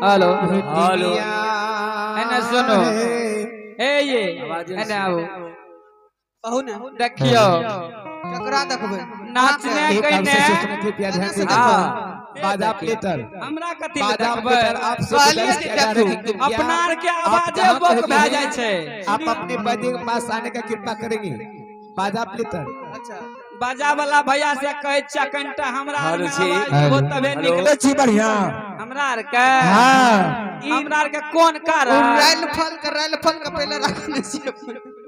Hello hello एने सुनो ए ये एने आओ कहू ना देखियो ककरा देखबै नाचने कइने कृपया ध्यान दीजिए हां बाजा प्लेटर हमरा कथि बाजा देखबै प्लेटर आप कहलिए जे देखू अपना आर के आवाजे बक भ जाय छै आप अपने बजे के पास आने का कृपा करेंगे बाजा प्लेटर अच्छा बाजा वाला भैया से कहै छ कनटा हमरा आर में हेलो छी। आवाज हो तबे निकले छी बढ़िया हमरा आर के हां हमरा आर के कोन कारण राइल फल के पहले रखने छियै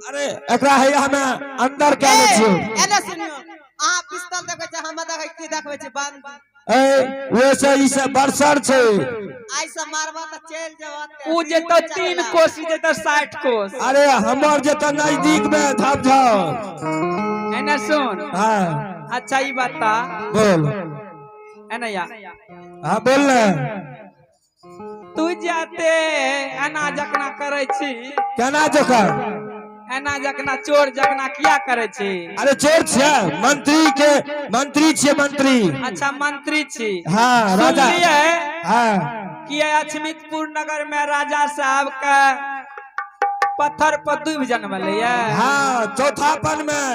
अरे एकरा है हमें अंदर क्या ले छी एने सुनियो अहाँ पिस्तौल देखै छै हम देखै की देखबै छै बांध ए वैसे ई से बरसर छै आई से मारबा त चल जवाते उ जे तो 3 कोस जे तो 60 कोस अरे हमर जे त नजदीक में धप धप एने सुन हां अच्छा ई बता बोल एने या हां बोल ले तू जाते एना जकना करे छी केना जका एना जकना चोर जकना किया करे छी अरे चोर छै मंत्री छै मंत्री अच्छा मंत्री छी हां राजा सुनलिए हां कि अछमितपुर नगर में राजा साहब का पत्थर पर डूब जन्मले ये हां चौथापन में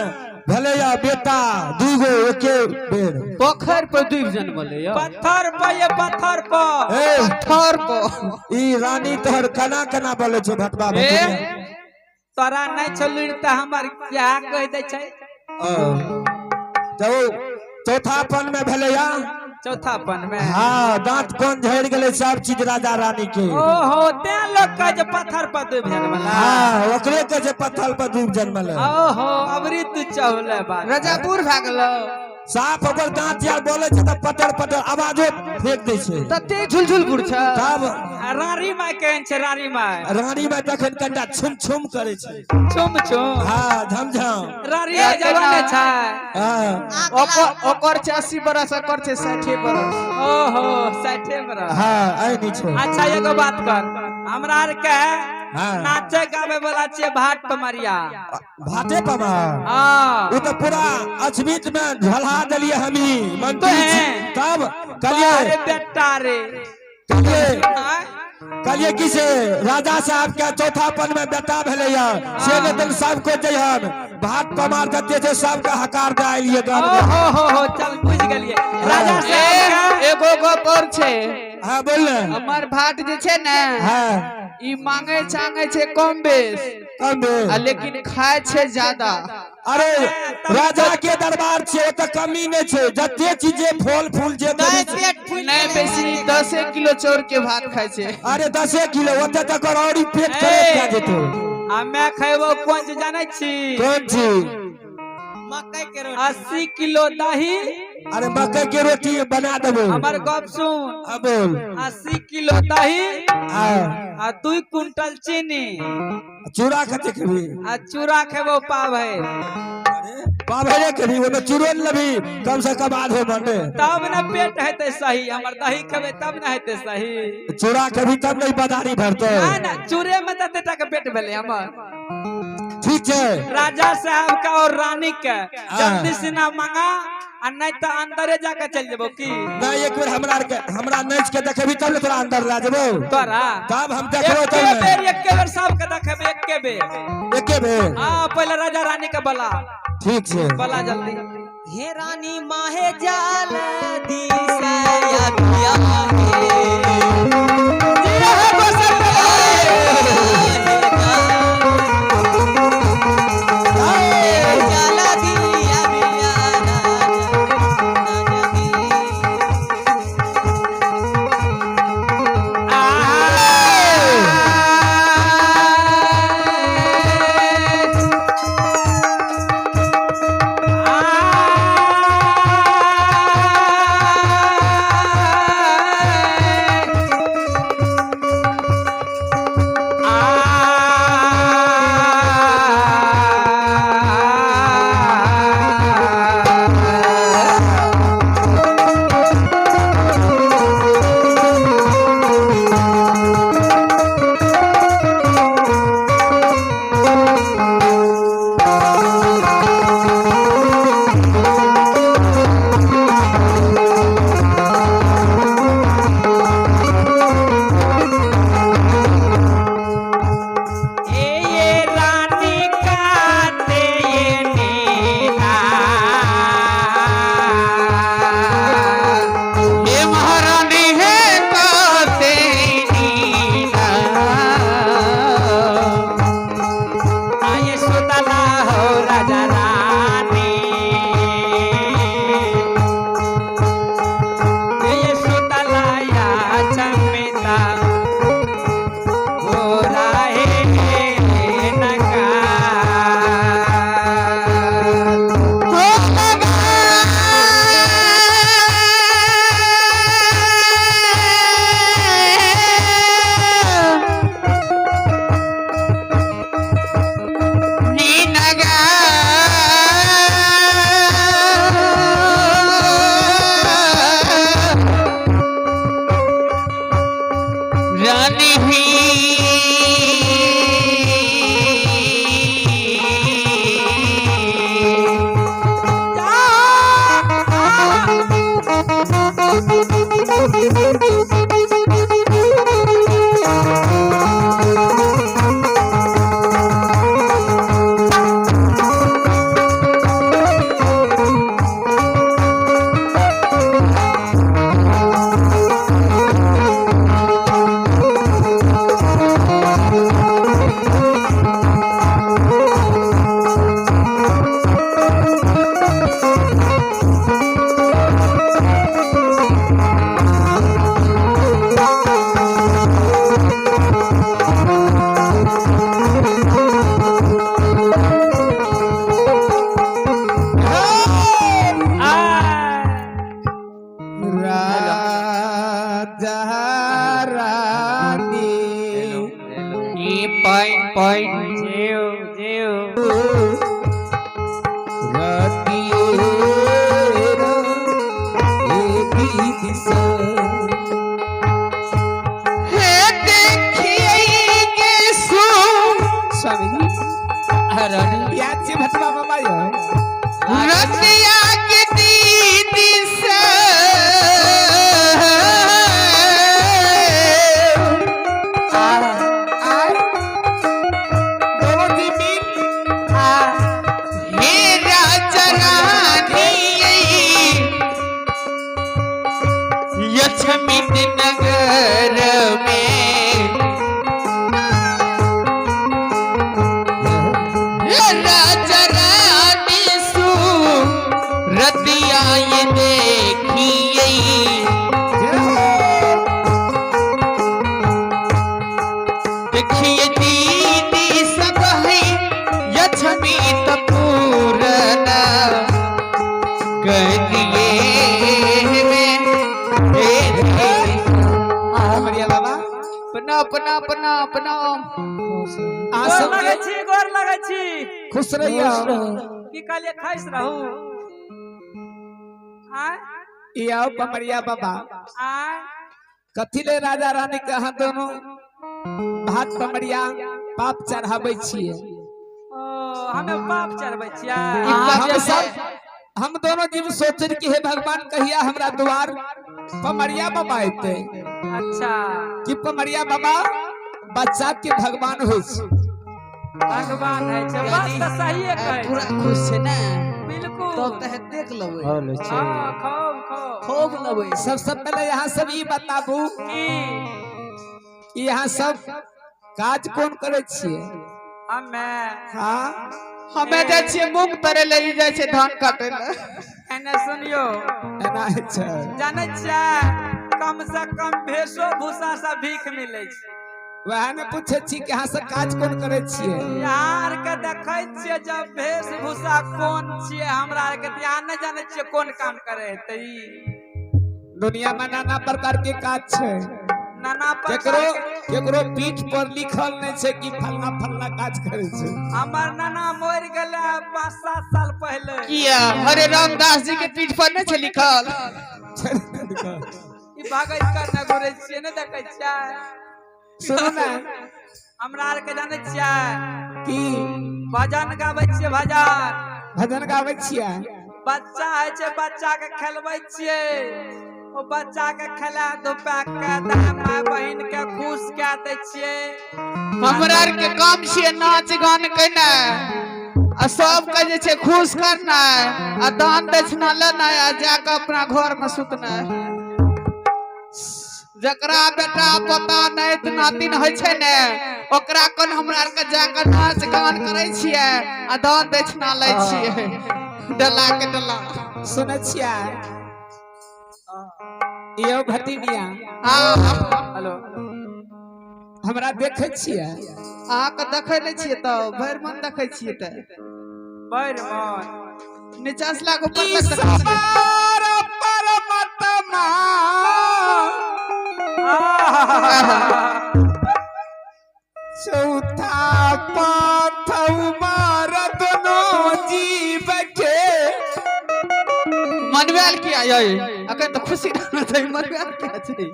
भले या बेटा दूगो एके बेर पोखर पर डूब जन्मले या पत्थर पर ये पत्थर पर ए पत्थर को ई रानी तोहर कना कना बोले छै भटवा ए भटवा तोरा नहीं छलुर त हमर क्या कह दे छै तो चौथापन में भले या चौथापन में हां दांत कोन झड़ गेले सब चीज राजा रानी के ओहो ते लोग कह जे पत्थर पर डूब जन्मला हां ओकरे के जे पत्थर पर डूब जन्मले ओहो अबरी तू चहले बात रजापुर भ गेलो साफ ओकर दांत यार बोले छै त पटर पटर आवाजो फेंक दे छै तते झुलझुलपुर छ तब रारी माय कहन छै रारी माय रानी में तखन कनिटा छुम छुम करे छै छुम छुम हां झमझम रारी जवान छै हां ओकर छै 80 बरस ओकर छै 60 बरस ओहो 60 बरस हां आई नी छै अच्छा एगो बात कर हमरा आर के हां नाचे गावे वाला छै भाट पमरिया भाटे पमा हां वो तो पूरा अछबीत में झलहा दलिए हमी मंत्री तो है। तब अरे कलिए बेटा रे कलिए किसे राजा साहब के चौथापन में बेटा भेले या से ने तुम सबको जयहन भाट पमार दते छै सबके हकार दे आइलिए गाम में हो चल बुझ गेलिए राजा साहब के एगो गप और छै हां बोल ले हमर भाट जे छै ने हां ई मांगे चांगे छै कम बेस कम दे लेकिन खाए छै ज्यादा अरे राजा के दरबार छै त कमी नै छै जते चीजे फल फूल जे देबे छै नहीं बेसी 10 किलो चोर के भात खाए छै अरे 10 किलो ओते तक औरी पेट करे क्या जेतो हमें खैबो कोन चीज जानै छी कौन चीज मकई के 80 किलो दही अरे मकई के रोटी बना देबो हमर गप सुन अब बोल 80 किलो दही हां आ 2 क्विंटल चीनी चूड़ा कते खेबी आ चूड़ा खेबो पावे पाभरे खेबी ओमे चूड़न लबी कम से कम आधो बने तब न पेट हेते सही हमर दही खेबे तब न हेते सही चूड़ा खेबी तब नहीं बदारी भरतो ना चूड़े में तते तक पेट भेले हमर ठीक है राजा साहब का और रानी का जल्दी से ना मांगा आ नहीं तो अंदरे जाके चल जेबो की ना एक बेर हमरा नाच के देखबी तब ले तोरा अंदर ला जेबो तोरा तब हम देखबो तब एक बेर सब के देखबे एके बेर हां पहले राजा रानी के बला ठीक छै बला जल्दी हे रानी माहे जाल दी से अगिया मांगे अमिता गोरा है नकार रानी ही राजा रानी पॉइंट जेव जेव याची भटवा बाबा यो रतिया की दीदी से दोनों दी मिल हे राजा रानी यक्षमित नगर में राजा रानी सु रतिया ये देखिए देखिए दीदी सब है यक्षमित पूर्ण कर दिए में बढ़िया बाबा अपना अपना अपना अपना गोर लगै छी खुश रहियो की कहलिए खाइस रहू आय ये आओ पमरिया बाबा आय कथी ले राजा रानी के अहाँ दोनों भात पमरिया पाप चढ़ाबै छिए ओ हमें पाप चढ़बै छियै हम दोनों जीव सोचन कि हे भगवान कहिया हमरा द्वार पमरिया बाबा अइते अच्छा कि पमरिया बाबा बच्चा के भगवान होइ छै भगवान है छै बात तो सही है पूरा खुश छै ना बिल्कुल तब तह देख लेबै हां खूब खूब लेबै सबसे पहले यहाँ सब ई बताबू की यहाँ सब काज कौन करे छिए हमें हाँ हमें जाय छियै मूंग तरे ले जाय छै धान काटे ले एने सुनियो एना छै जानै छियै कम से कम भेषो भूसा से भीख मिलै छै वह ने पूछे छी कि यहाँ से काज कौन करे छिए यार के देखै छियै जब भेष भूसा कोन छियै हमरा के यहाँ नहीं जानै छियै कोन काम करे हेतै दुनिया में नाना प्रकार के काज छै नाना केकरो प्रकार के केकरो पीठ पर लिखल नहीं छै कि फलना फलना काज करे छै हमर नाना मर गेले 5-7 साल पहले किया अरे रामदास जी के पीठ पर नहीं छै लिखल ई भागै कर न घुरै छियै न देखै छियै सुनो ना हमरा आर के जानै छियै कि भजन गाबै छियै भजन भजन गाबै छियै बच्चा है छै बच्चा के खेलबै छियै ओ बच्चा के खेला धुपा के दाई माय बहिन के खुश कए दै छियै हमरा आर के काम छियै नाच गान केनाइ आ सब के जे छै खुश करनाइ आ दान दक्षिणा लेनाइ आ जाके अपना घर में सुतनाइ जकरा बेटा पोता नाति नातिन होइ छै ने ओकरा कोन हमरा आर के जाके नाच गान करै छियै आ दान दक्षिणा लै छियै डला के डला सुनै छियै यो भतीनिया हाँ हेलो हमरा देखे छियै अहाँके देखै नहीं छियै तो भरि मन देखै छियै तो बैर मन नीचा से लाग ऊपर तक देखै छियै। ईश्वर परमात्मा चौथा पाथौ मारदनो जीव के मनवेल किया यही अखन तो खुशी रहना चाहिए मनवेल क्या छै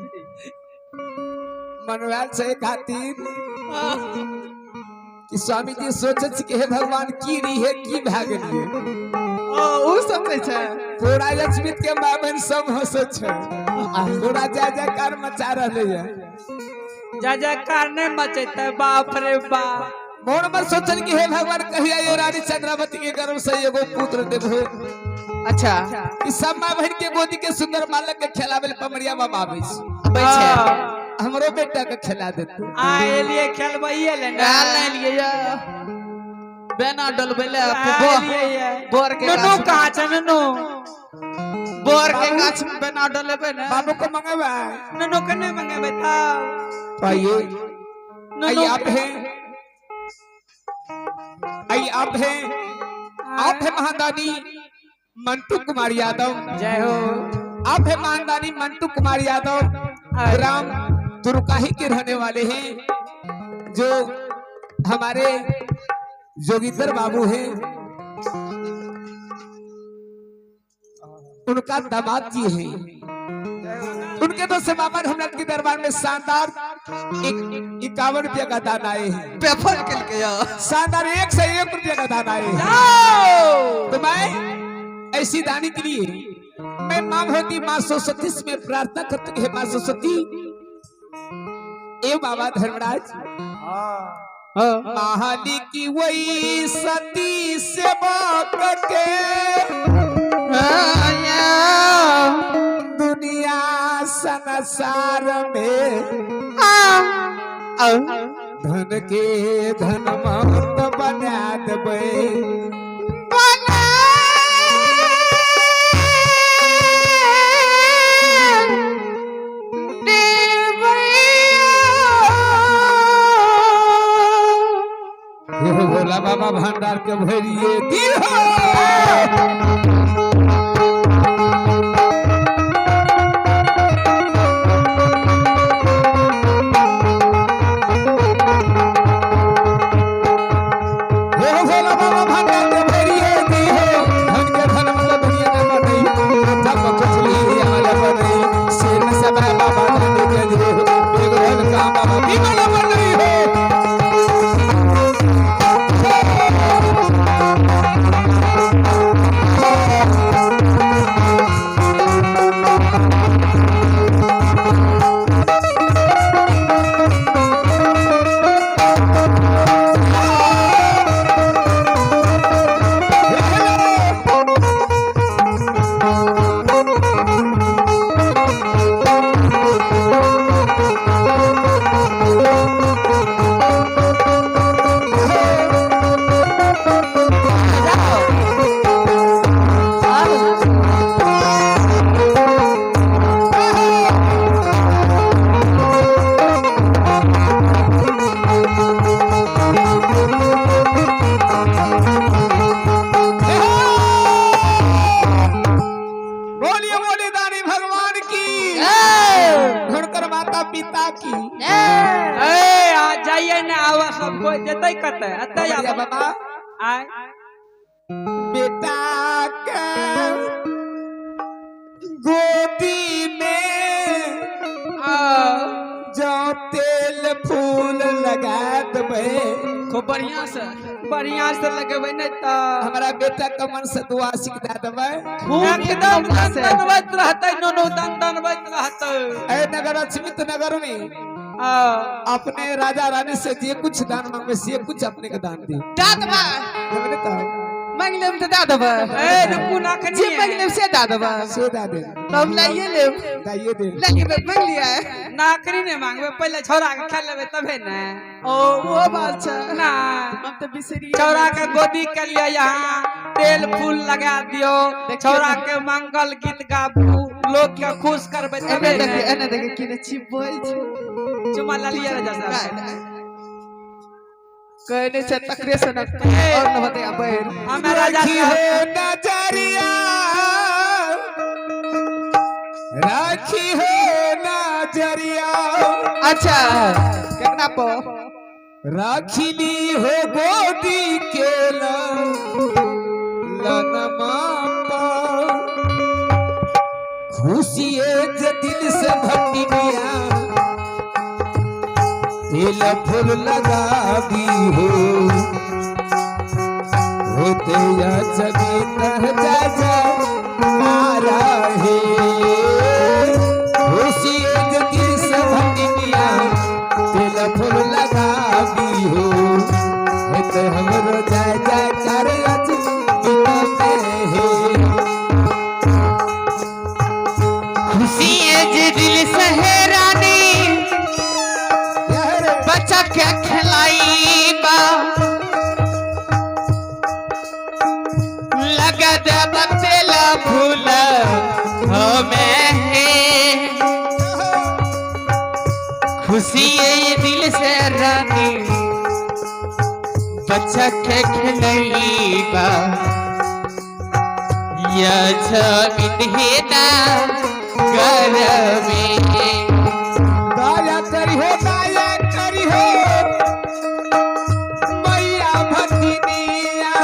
मनवाल से खातिर कि स्वामी जी सोचे छी कि हे भगवान की रही की भए गेलिए ओ समझै छै पूरा लक्ष्मी के माँ बहन सब हंसे छै पूरा जय जयकार मचा रहले है जय जयकार नहीं मचेते बाप रे बाप मोर में सोचल कि हे भगवान कहिया ये रानी चंद्रावती के गर्भ से एगो पुत्र देबो अच्छा ई सब माँ बहन के गोदी के सुंदर बालक के खिलावे पमरिया बाबा आबै छै हाँ। हमरो बेटा के खिला देते आए लिए खेलबइए ले ना डाल नहीं लिए या बेना डलबेले आए लिए ये बोर के ननू गाछ कहाँ छै ननू बोर के गाछ में बेना डलेबे ने बाबू को मंगवा ननू के नहीं मंगेबे था आइए ननू आइए आप हैं आइए आप हैं महादानी मंटू कुमार यादव जय हो आप है महादानी मंटू कुमार यादव ग्राम दुर्गाही के रहने वाले हैं जो हमारे जोगिंदर बाबू हैं उनका दामाद जी हैं उनके तो से बाबा हमरा के दरबार में शानदार 51 रुपया का दान आए हैं पेपर के लिए या शानदार 1 से 1 रुपया का दान आए हैं तो मैं ऐसी दानी के लिए मैं मां भगवती मां सरस्वती से मैं प्रार्थना करती हूँ मां सरस्वती ए बाबा धर्मराज महाली की वही सती सेवा करके दुनिया संसार में धन के धन महत बना देबै भोला बाबा भंडार के भरिए दिल हो भोला बाबा भंडार के भरिए दिल हो धन के धन मतलब दुनिया में बनै जब कुछ ली हमारा बनै शेर सब बाबा धन के दिल हो एगो धन का बाबा विमल बनै हो पिता की आ जाइए ना आवा सब कोई जतई कते अतई बढ़िया आवा बाबा आय बेटा के गोदी में जो तेल फूल लगा देबे खूब बढ़िया से लगेबे नहीं तो हमारा बेटा का मन से दुआ सीख दे देबे एकदम दंदनवत रहते नोनो दंदनवत रहते ए नगर अचमित नगर में अपने राजा रानी से जे कुछ दान मांगे से कुछ अपने का दान दे दाद बा हमने कहा मांग लेम तो दाद बा ए रुकू ना जे खनी मांग लेम से दाद बा से दा दे तब लाइए लेम दाइए दे लेके मांग लिया है नाकरी ने मांगबे पहले छोरा के खा लेबे तबे ना ओ वो बात है ना हम तो बिसरी छोरा के गोदी के लिए यहाँ तेल फूल लगा दियो छोरा के मंगल गीत गाबू लोग के खुश करबे तबे एने देखे किने चिपबै छै चुमा ललिया राजा साहब कहने से तकरे से न और न बते बैर हमें राजा राखी साहब हो नजरिया राखी हो नजरिया अच्छा केतना पो राखिनी हो गोदी के लनमा खुशी जे दिल से भटिया तिल फूल लगा दी हो होते या जमीन जा जा मारा है खुशी जे दिल से भटिया तिल फूल लगा दी हो होते हमरो जा जा कर अच बिनते है खुशी जे दिल सहरानी बच्चा के खिलाई बा लगा दे बतेला फूल हमें खुशी ये दिल से रानी बच्चा के खिलाई बा या जमीन है ना घर में दया करी हो मैया भटिनिया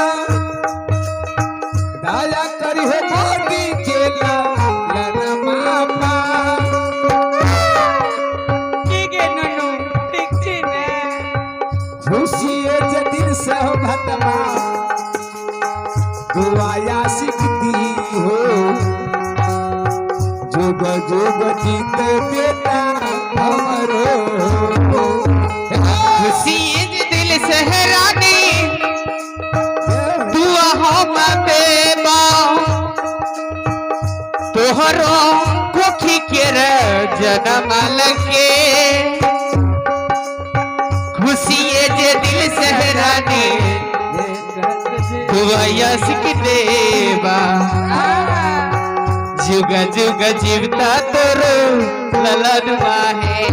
दया करी हो गोदी के लनमा की गे ननु ठीक छी ने खुशी जे दिल से हो भटमा दुआया सीखती हो जुग जुग जीत बेटा हमरो खुशी दिल सहरानी दुआ हम देबा तोहरो कोखी के जन्म लगे खुशी जे दिल सहरानी दुआ यसिक देबा जुग जुग जीवता तोरो ललन माहे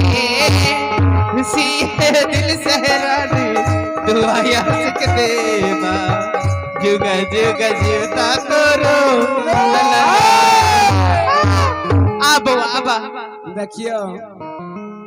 खुशी है दिल सहरानी दुआ यसिक देबा जुग जुग जीवता तोरो ललन आबो आबा देखियो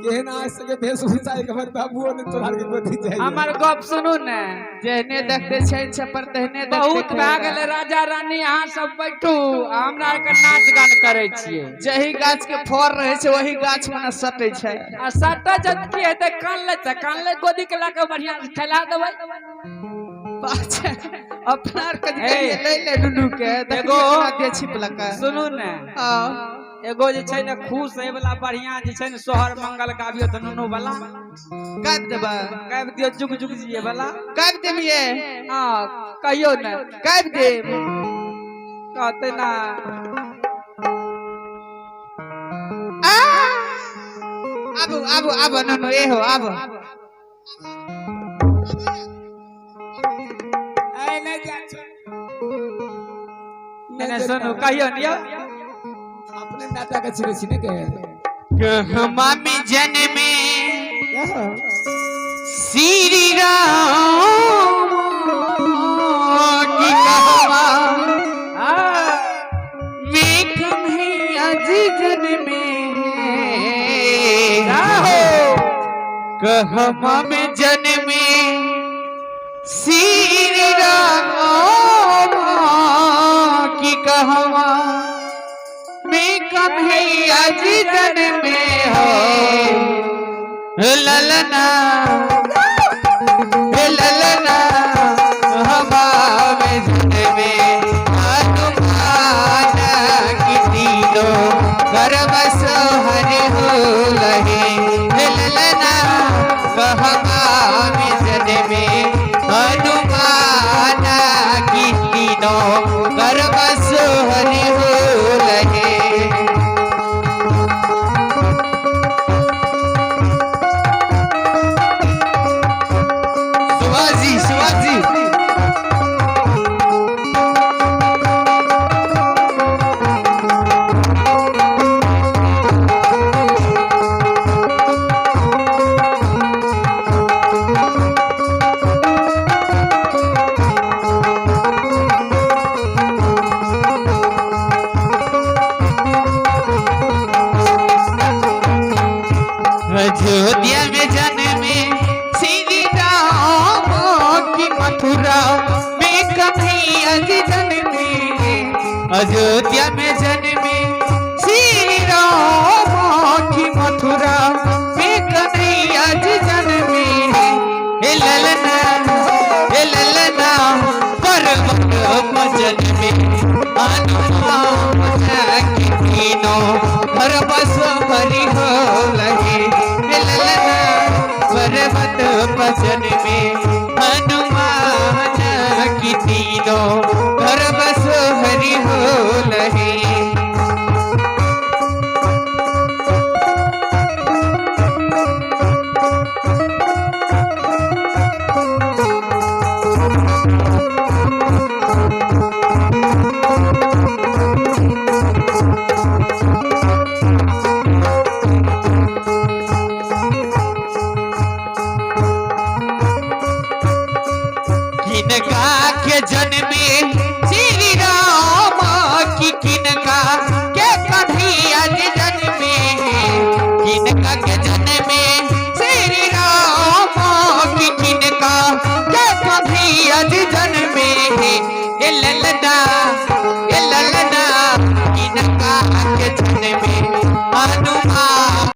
केहना सके वेशभूषा एक हमर बाबूओ ने तोहार के गोदी जाय हमर गप सुनू ने जेहने देखते छै छपर तेहने बहुत भए गेले राजा रानी अहाँ सब बैठू हमरा के नाच गान करे छियै जही गाछ के फर रहे छै वही गाछ में सटे छै आ सट्टा जब की हेतै कान ले गोदी के लाके बढ़िया से खिला देबै पाछे अपना के ए, ले ले नुनु के एगो दे छिपलका सुनू ने एगो जे छै ने खुश होय वाला बढ़िया जे छै ने सोहर मंगल गाबियो त नुनु वाला काट देबा गाबि दियो जुग जुग जिए वाला काट देबिए हां कहियो ने काट दे कहते ना आबो आबो आबो नुनु ए हो आबो ए नहीं जा छ ने सुनू कहियो नियो अपने नाता के छिरे छिने के कहमामी जन्मे श्री राम की कहवा मैं कन्हैया जी जन्मे कहमा में जन्मे श्री राम की कहवा मैं कन्हैया जी जन्मे हो ललना ललना हमारे जन्मे हनुमान की तीनों गर्भ सोहर हो लहे ललना हमारे जन्मे हनुमान की तीनों गर्भ सोहर हो लहे अयोध्या में जन्मे श्री राम की मथुरा में कन्हैया जी जन्मे अयोध्या में जन्मे श्री राम की मथुरा में कन्हैया जी जन्मे हे ललना पर्वत पर जन्मे हनुमान की तीनों हर बस भरी हो लगे हे ललना पर्वत पर जन्मे हनुमान की तीनों हर बस भरी हो लगे किनका के जन्मे श्री राम की किनका के कन्हैया जी जन्मे किनका के जन्मे श्री राम की किनका के कन्हैया जी जन्मे हे ललना